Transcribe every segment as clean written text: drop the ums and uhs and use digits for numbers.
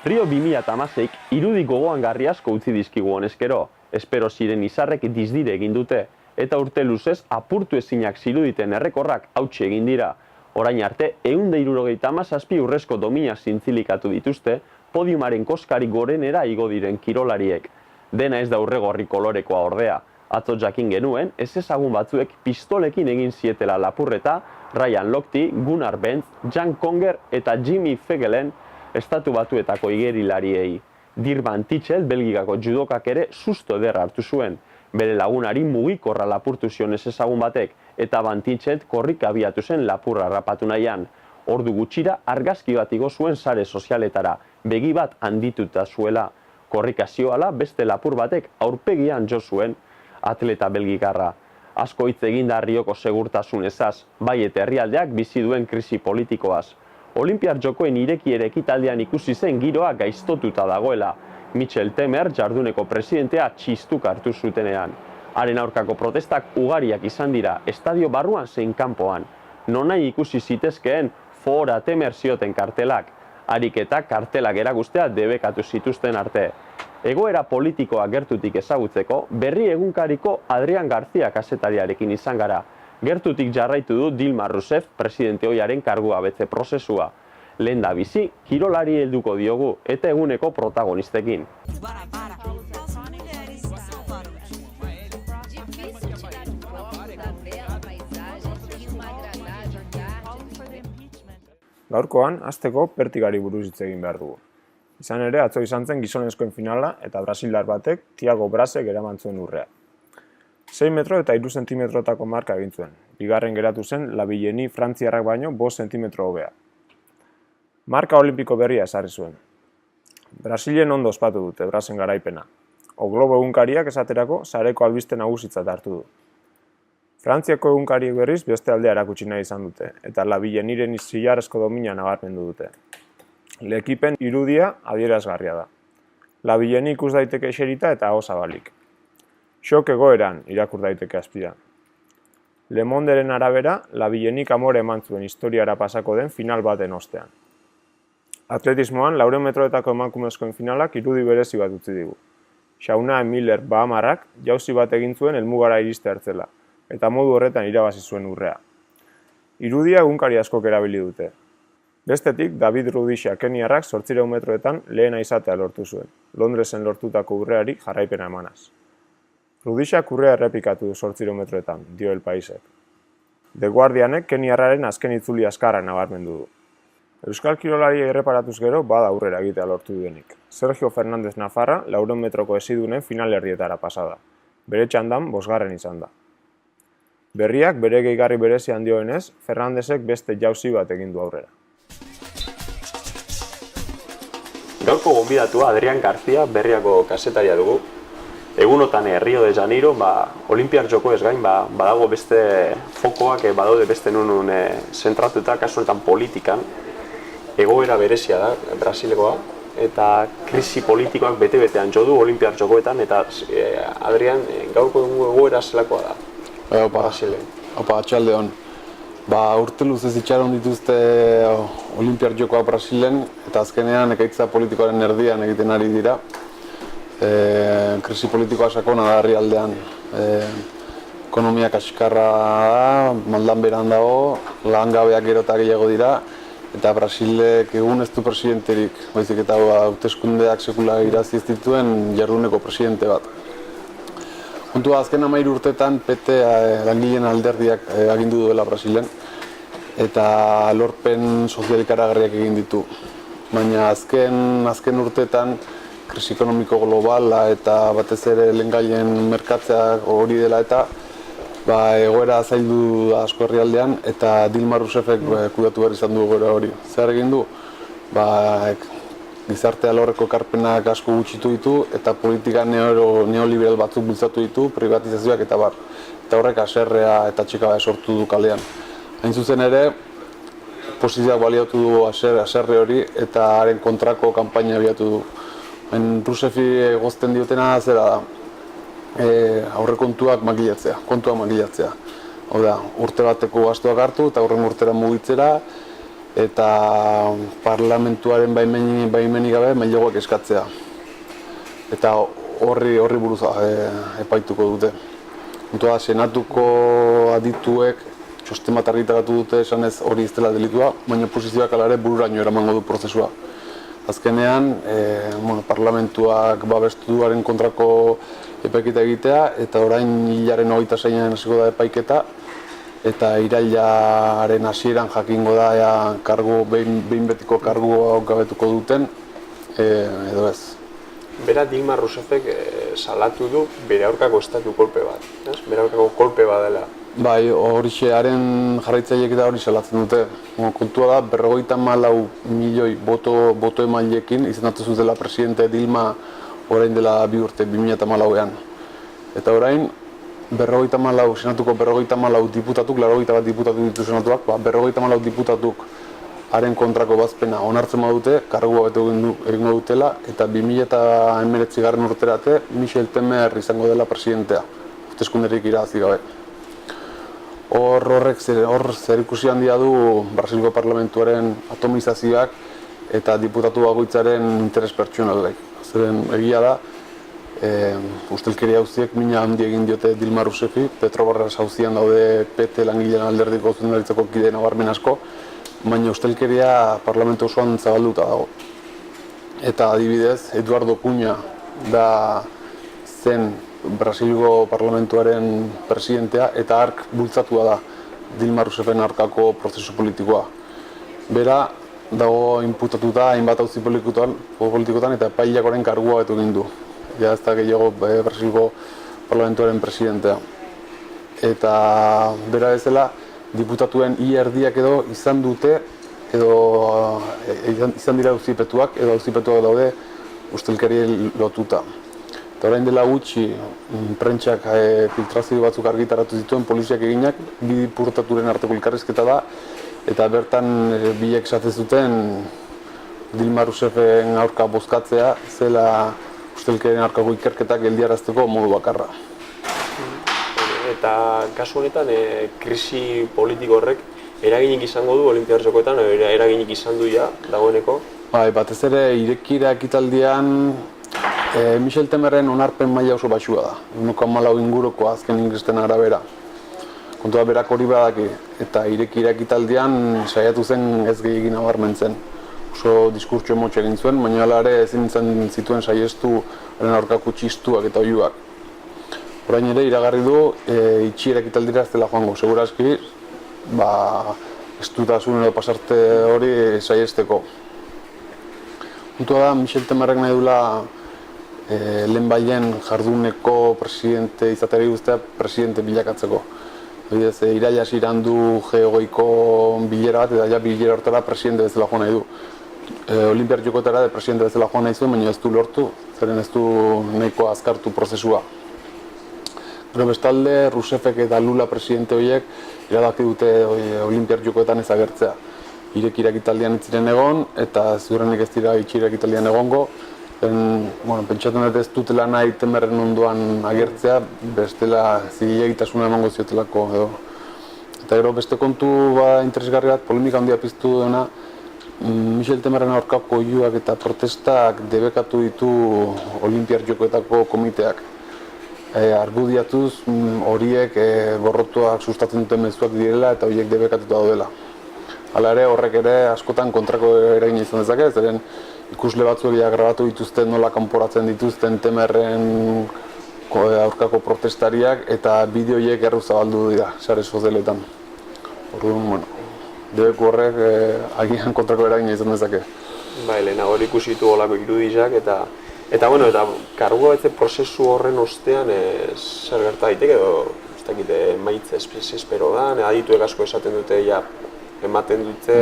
Rio 2016 irudi gogoangarri asko utzi dizkigu honezkero, espero ziren izarrek dizdire egin dute, eta urte luzez apurtu ezinak ziruditen errekorrak hautsi egin dira. Orain arte, 177 urrezko domina zintzilikatu dituzte, podiumaren koskari gorenera igo diren kirolariek. Dena ez da urregorri kolorekoa ordea. Atzo jakin genuen, ez ezagun batzuek pistolekin egin zietela lapurreta, Ryan Lochte, Gunnar Bentz, Jan Conger eta Jimmy Fegelen estatu batuetako igerilariei. Dirk Tichelt, Belgikako judokak ere susto ederra hartu zuen. Bere lagunari mugikorra lapurtu zion ez ezagun batek, eta Van Tichelt korrik abiatu zen lapurra harrapatu nahian. Ordu gutxira argazki bat igo zuen sare sozialetara, begi bat handituta zuela. Korrika zioala beste lapur batek aurpegian jo zuen atleta belgikarra. Asko hitz egin da Rioko segurtasun ezaz, bai eta herrialdeak bizi duen krisi politikoaz. Olinpiar Jokoen irekiera ekitaldean ikusi zen giroa gaiztotuta dagoela. Michel Temer jarduneko presidentea txistuk hartu zutenean. Haren aurkako protestak ugariak izan dira, estadio barruan zein kanpoan. Nonahi ikusi zitezkeen Fora Temer zioten kartelak. Ariketa kartelak erakustea debekatu zituzten arte. Egoera politikoa gertutik ezagutzeko, berri egunkariko Adrian García kazetariarekin izan gara. Gertutik jarraitu du Dilma Rousseff presidente ohiaren kargua betze prozesua. Lehendabizi, kirolari helduko diogu eta eguneko protagonistekin. Gaurkoan, hasteko Pertigari buruz hitz egin behar dugu. Izan ere, atzo izan zen gizonezkoen finala eta brasildar batek Thiago Brasek eraman zuen urrea. 6 metro eta 3 zentimetrotako marka egin zuen. Bigarren geratu zen Labilleni frantziarrak baino 5 zentimetro hobea. Marka olimpiko berria ezarri zuen. Brasilen ondo ospatu dute Brasen garaipena. O Globo egunkariak esaterako sareko albiste nagusitzat hartu du. Frantziako egunkariek berriz beste aldea erakutsi nahi izan dute, eta Labilleniren zilarrezko domina nabarmendu dute. L'Equipen irudia adierazgarria da. Labilleni ikus daiteke eserita eta aho zabalik. Xok egoeran irakur daiteke azpira. Le Monderen arabera, Labillenik amore eman zuen historiara pasako den final baten ostean. Atletismoan, 400 metroetako emakumezkoen finalak irudi berezi bat utzi digu. Shauna Miller Bahamarrak jauzi bat egin zuen helmugara iriste hartzela, eta modu horretan irabazi zuen urrea. Irudia egunkari askok erabili dute. Bestetik, David Rudisha keniarrak 800 metroetan lehena izatea lortu zuen, Londresen lortutako urreari jarraipena emanaz. Rudishak urrea errepikatu du 800 metroetan, dio El Paisek. The Guardianek keniarraren azken itzuli askarra nabarmendu du. Euskal kirolari erreparatuz gero bada aurrera egitea lortu duenik. Sergio Fernández Nafarra 400 metroko esidunen final erdietara pasada. Bere txandan 5. izan da. Berriak bere gehigarri berezi handioenez, Fernandezek beste jauzi bat egin du aurrera. Gaurko gonbidatua Adrian García berriako kazetaria dugu. Egunotan Rio de Janeiro, Olinpiar Joko ez gain, badago beste fokoak, badaude beste nunun zentratuta, kasu honetan politikan. Egoera berezia da, Brasilekoa, eta krisi politikoak bete-betean jo du Olinpiar Jokoetan, eta Adrian, gaurko egoera zelakoa da, Brasilen. Opa, atxalde hon. Urte luzez itxaron dituzte Olinpiar Jokoa Brasilen, eta azkenean ekaitza politikoaren erdian egiten ari dira. Krisi politikoa sakona da herrialdean. Ekonomia kaskarra da, maldan beran dago, langabeak gero eta gehiago dira, eta Brasilek egun ez du presidenterik, baizik eta hauteskundeak sekula iraziz dituen jarduneko presidente bat. Kontua azken 13 urtetan PT langileen alderdiak agindu duela Brasilen, eta lorpen sozialikaragarriak egin ditu. Baina azken urtetan krisi ekonomiko globala eta batez ere lehengaien merkatzeak hori dela eta egoera zaildu asko herrialdean eta Dilma Rousseffek kudatu behar izan du egoera hori. Zer egin du? Gizarte alorreko ekarpenak asko gutxitu ditu eta politika neoliberal batzuk bultzatu ditu, privatizazioak eta bar. Eta horrek haserrea eta txikaba sortu du kalean. Hain zuzen ere, posizioak baliatu du haserre hori eta haren kontrako kanpaina abiatu du. Rouseffi egozten diotena zera da, aurrekontuak kontuak makilatzea. Hau da, urte bateko gastuak hartu eta horren urtera mugitzera, eta parlamentuaren baimenik gabe maileguak eskatzea. Eta horri buruz epaituko dute. Puntua, senatuko adituek txosten bat argitaratu dute esanez hori ez dela delitua, baina oposizioak ala ere bururaino eramango du prozesua. Azkenean, parlamentuak babestu duaren kontrako epaiketa egitea, eta orain hilaren 26an hasiko da epaiketa, eta irailaren hasieran jakingo da behin betiko kargu gabetuko duten, edo ez. Bera Dilma Rousseffek salatu du bere aurkako estatu kolpe bat, bere aurkako kolpe bat dela. Bai, horixe, haren jarraitzaileek eta hori salatzen dute. Kontua da, 54 milioi boto emaileekin izendatu zutela presidente Dilma orain dela 2 urte, 2014an. Eta orain, senatuko 54 diputatuk, 81 diputatu ditu senatuak, 54 diputatuk haren kontrako bazpena onartzen badute, kargua bete egingo dutela, eta 2019 urterate Michel Temer izango dela presidentea, hauteskunderik irabazi gabe. Hor zerikusi handia du Brasilgo parlamentuaren atomizazioak eta diputatu bakoitzaren interes pertsonalek. Zeren egia da, ustelkeria auziek mina handi egin diote Dilma Roussefi, Petrobras auzian daude PT langileen alderdiko zuzendaritzako kide nabarmen asko, baina ustelkeria parlamentu osoan zabalduta dago. Eta adibidez, Eduardo Cunha da zen Brasilgo parlamentuaren presidentea eta hark bultzatua da Dilma Rousseffen aurkako prozesu politikoa. Bera dago inputatuta hainbat auzi politikotan eta epaileak orain kargua betu egin du. Ja ez da gehiago Brasilgo parlamentuaren presidentea. Eta bera bezala diputatuen ia erdiak edo izan dute edo izan dira auzipetuak edo auzipetuak daude ustelkeriei lotuta. Eta orain dela gutxi, prentsak filtrazio batzuk argitaratu zituen poliziak eginak, bi diputaturen arteko elkarrizketa da, eta bertan biek esaten zuten Dilma Rousseffen aurka bozkatzea zela ustelkerien aurkako ikerketak geldiarazteko modu bakarra. Eta kasu honetan, krisi politiko horrek eraginik izango du Olinpiar Jokoetan, eraginik izan du ja dagoeneko? Bai, batez ere irekira ekitaldian Michel Temerren onarpen maila oso baxua da, 1,4 inguruko azken inkristen arabera. Kontua berak hori badaki, eta irekira ekitaldian saiatu zen ez gehiagin nabarmentzen. Oso diskurtso emotxe egin zuen, baina hala ere ezin izan zituen saiestu haren aurkako txistuak eta oihuak. Orain ere iragarri du itxiera ekitaldira ez dela joango, segurazki estutasun edo pasarte hori saiesteko. Kontua da, Michel Temerrek nahi duela lehenbaien jarduneko presidente izateari guztia presidente bilakatzeko. Iraila hasieran du G20ko bilera bat, eta ja bilera hortara presidente bezala joan nahi du. Olinpiar Jokoetara presidente bezala joan nahi zuen, baina ez du lortu, zeren ez du nahiko azkartu prozesua. Gero bestalde, Rousseffek eta Lula presidente horiek erabaki dute Olinpiar Jokoetan ez agertzea. Irekira ekitaldian ez ziren egon, eta ziurrenik ez dira itxira ekitaldian egongo. Pentsatu dut ez dutela nahi Temerren ondoan agertzea, bestela zilegitasuna emango ziotelako edo. Eta gero beste kontu interesgarri bat, polemika handia piztu duena, Michel Temerren aurkako oihuak eta protestak debekatu ditu Olinpiar Jokoetako komiteak. Argudiatuz horiek borrotuak sustatzen duten mezuak direla eta horiek debekatuta daudela. Hala ere, horrek ere askotan kontrako eragina izan dezake, zeren ikusle batzuek grabatu dituzten nola kanporatzen dituzten Temerren aurkako protestariak eta bideoiek erru zabaldu dira, sare sozialetan. Orduan, debeku horrek agian kontrako eragina izan dezake. Bai, lehenago ikusi ditu olako irudizak eta kargua betze prozesu horren ostean zer gerta daiteke edo ez dakite emaitza espero da, adituek asko esaten dute ematen dute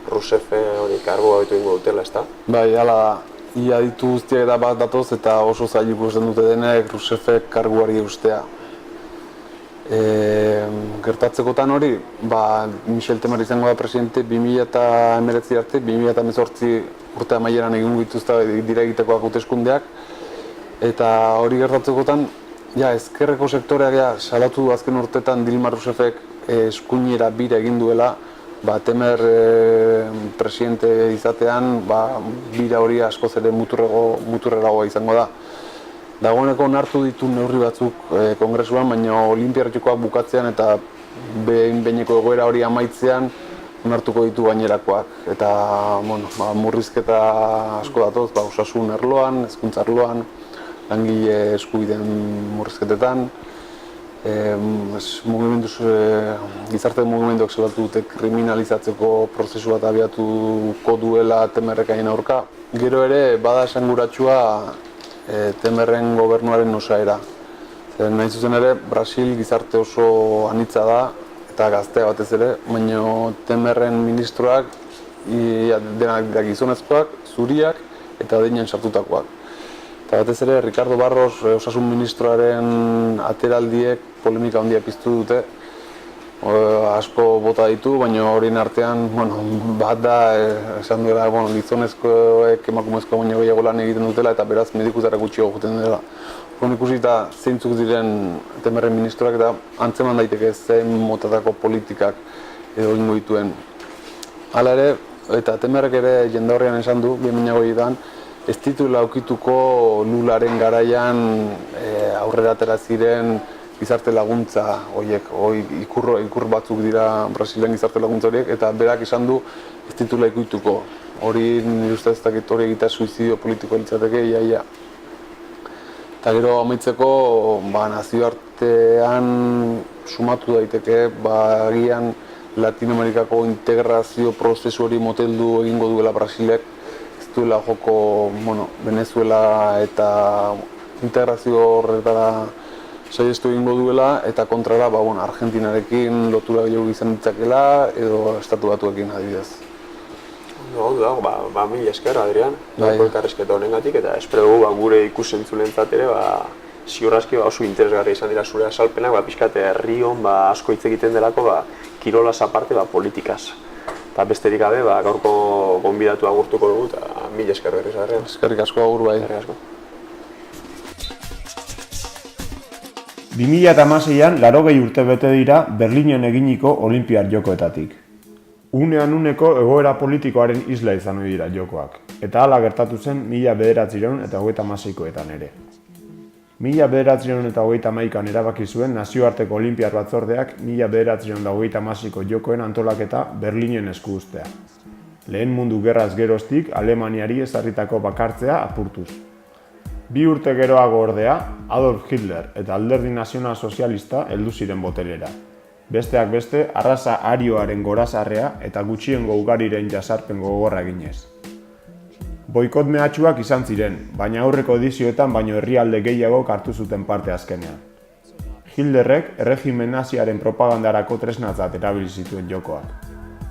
Rousseff hori kargua betu ingo dutela, ezta? Bai, hala da. Ia ditu guztiak eta bat datoz eta oso zail ikusten dute denek Rousseffek karguari eustea. Gertatzekotan hori, Michel Temer izango da presidente 2019 arte, 2018 urte amaieran egin dituzta dira egitekoak hauteskundeak. Eta hori gertatzekotan, ezkerreko sektoreak salatu du azken urtetan Dilma Rousseffek eskuinera bira egin duela Temer presidente izatean, bira hori askoz ere muturreragoa izango da. Dagoeneko onartu ditu neurri batzuk kongresuan, baina Olinpiar Jokoak bukatzean eta behin-behineko egoera hori amaitzean onartuko ditu gainerakoak. Eta murrizketa asko datoz, osasun arloan, hezkuntza arloan, langile eskubideen murrizketetan, gizarte mugimenduak zelatu dute kriminalizatzeko prozesu bat abiatuko duela Temerrek haien aurka. Gero ere, bada esanguratsua Temerren gobernuaren osaera. Nahi zuzen ere, Brasil gizarte oso anitza da, eta gaztea batez ere, baina Temerren ministroak denak gizonezkoak, zuriak eta adinen sartutakoak. Eta batez ere, Ricardo Barros, osasun ministroaren ateraldiek polemika handia piztu dute. Asko bota ditu, baina horien artean, bat da, esan duela, gizonezkoek emakumezko baino gehiago lan egiten dutela eta beraz medikutara gutxiago joten dela. Ikusita zeintzuk diren Temerren ministroak eta antzeman daiteke zein motatako politikak edo egingo dituen. Hala ere, eta Temerrek ere jendaurrean esan du, 2008an, ez dituela aukituko Lularen garaian aurrera atera ziren gizarte laguntza horiek, ikur batzuk dira Brasilen gizarte laguntza horiek, eta berak esan du ez dituela aukituko. Hori nire ustez ez dakit hori egitea suizidio politikoa litzateke, iaia. Eta gero amaitzeko, nazioartean sumatu daiteke, agian Latinoamerikako integrazio prozesu hori moteldu egingo duela Brasilek, ez duela joko Venezuela eta integrazio horretara saihestu egingo duela, eta kontrara Argentinarekin lotura gehiago izan ditzakela edo estatu batuekin adibidez. Mila esker, Adrian, elkarrizketa honengatik, eta espero dugu gure ikusentzulentzat ere ziurraski oso interesgarri izan dira zure azalpenak, pixkat herri hon asko hitz egiten delako kirolaz aparte politikaz. Eta besterik gabe gaurko gonbidatu agurtuko dugu, eta mila esker berriz, Adrian. Eskerrik asko agur bai. 2016an 80 urte bete dira Berlinen eginiko Olinpiar Jokoetatik. Unean uneko egoera politikoaren isla izan ohi dira jokoak, eta hala gertatu zen 1936etan ere. 1931an erabaki zuen Nazioarteko Olinpiar Batzordeak 1936ko jokoen antolaketa Berlinen esku uztea. Lehen Mundu Gerraz geroztik Alemaniari ezarritako bakartzea apurtuz. 2 urte geroago ordea, Adolf Hitler eta Alderdi Nazional Sozialista heldu ziren boterera. Besteak beste, arraza arioaren gorazarrea eta gutxiengo ugariren jasarpen gogorra eginez. Boikot mehatxuak izan ziren, baina aurreko edizioetan baino herrialde gehiago hartu zuten parte azkenean. Hitlerrek erregimen naziaren propagandarako tresnatzat erabili zituen jokoak,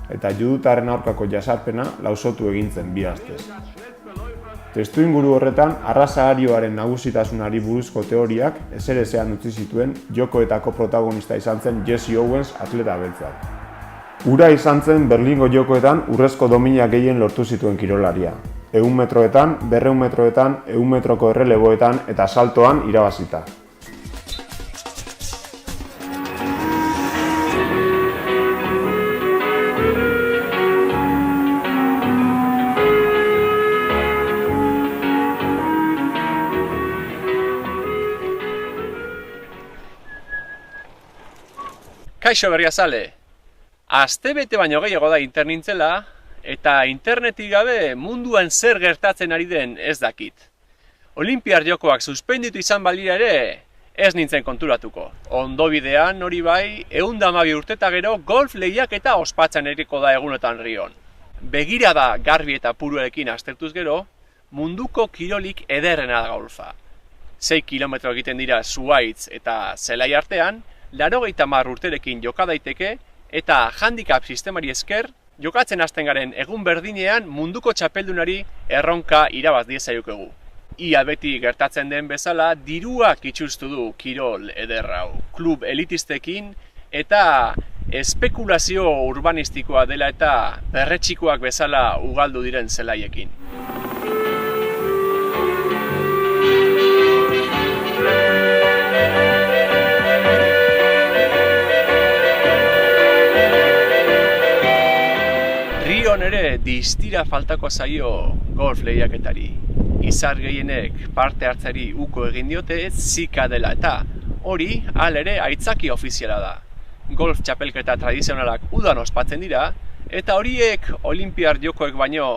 eta judutarren aurkako jasarpena lausotu egin zen bi astez. Testuinguru horretan, arraza arioaren nagusitasunari buruzko teoriak ezerezean utzi zituen jokoetako protagonista izan zen Jesse Owens atleta beltzak. Hura izan zen Berlingo jokoetan urrezko domina gehien lortu zituen kirolaria. 100 metroetan, 200 metroetan, 100 metroko erreleboetan eta saltoan irabazita. Kaixo berriazale, astebete baino gehiago da internintzela, eta internetik gabe munduan zer gertatzen ari den ez dakit. Olinpiar Jokoak suspenditu izan balira ere, ez nintzen konturatuko. Ondo bidean hori bai, 112 urteta gero golf lehiaketa ospatzen eriko da egunetan Rion. Begirada garbi eta puruarekin aztertuz gero, munduko kirolik ederrena da golfa. 6 kilometro egiten dira Zuhaitz eta Zelai artean, 80 urterekin joka daiteke eta handicap sistemari esker jokatzen hasten garen egun berdinean munduko txapeldunari erronka irabaz diezaiokegu. Ia beti gertatzen den bezala diruak itxustu du kirol eder hau, klub elitistekin eta espekulazio urbanistikoa dela eta perretxikoak bezala ugaldu diren zelaiekin. distira faltako zaio golf lehiaketari. Izar gehienek parte hartzari uko egin diote zika dela eta hori ere aitzaki ofiziala da. Golf txapelketa tradizionalak udan ospatzen dira eta horiek Olinpiar Jokoek baino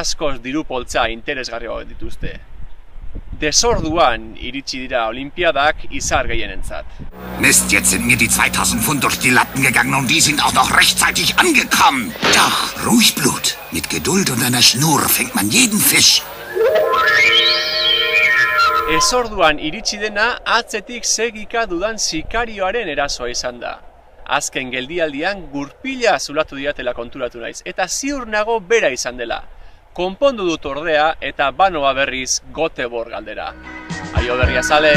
askoz dirupoltza interesgarriago dituzte. Desorduan iritsi dira Olimpiadak izar gehienentzat. Mist, jetzt sind mir die 2000 Pfund durch die Lappen gegangen und die sind auch noch rechtzeitig angekommen. Doch, ruhig Blut. Mit Geduld und einer Schnur fängt man jeden Fisch. Ezorduan iritsi dena atzetik segika dudan sikarioaren erasoa izan da. Azken geldialdian gurpila zulatu diatela konturatu naiz, eta ziur nago bera izan dela. Konpondu dut ordea eta banoa berriz Göteborg galdera. Aio Berriazale!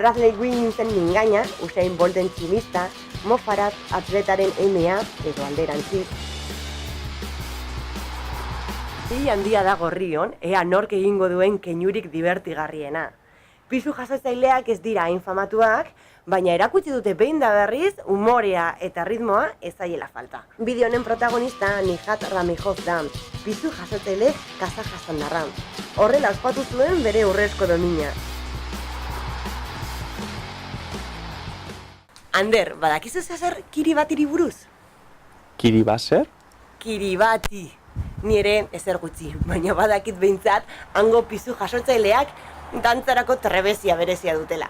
Bradley Wigginsen mingaina, Usain Bolten tximista, Mo Farah atletaren emea edo alderantziz. Zi handia da Gorrion, ea nork egingo duen keinurik divertigarriena. Pisu jasotzaileak ez dira hain famatuak, baina erakutsi dute behin da berriz umorea eta ritmoa ez zaiela falta. Bideo honen protagonista Nihat Ramijov da, pisu jasotzaile kazajastandarra. Horrela ospatu zuen bere urrezko domina. Ander, badakizu zer Kiribatiri buruz? Kiribaser? Kiribati. Ni ere ezer gutxi, baina badakit behintzat hango pisu jasotzaileak dantzarako trebezia berezia dutela.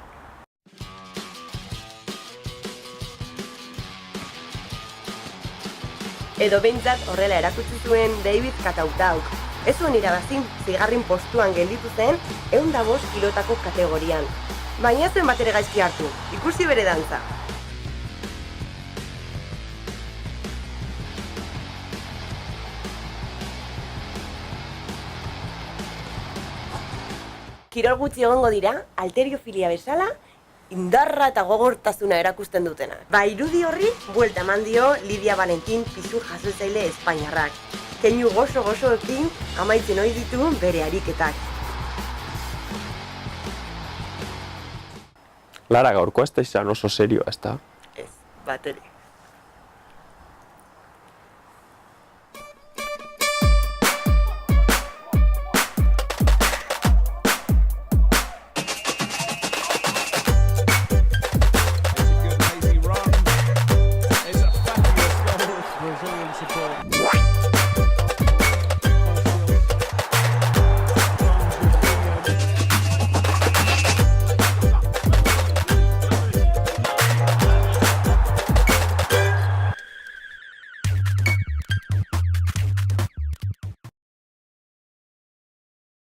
Edo behintzat horrela erakutsi zuen David Katautauk. Ez zuen irabazin, zigarrin postuan gelditu zen 105 kilotako kategorian. Baina zen bat ere gaizki hartu, ikusi bere dantza. Kirol gutxi egongo dira, alteriofilia bezala, indarra eta gogortasuna erakusten dutena. Ba, irudi horri, buelta eman dio Lidia Valentin pisu jasotzaile espainiarrak. Keinu gozo-gozoekin amaitzen ohi ditu bere ariketak. Lara, gaurko ez da izan oso serioa, ez da? Ez, bat ere.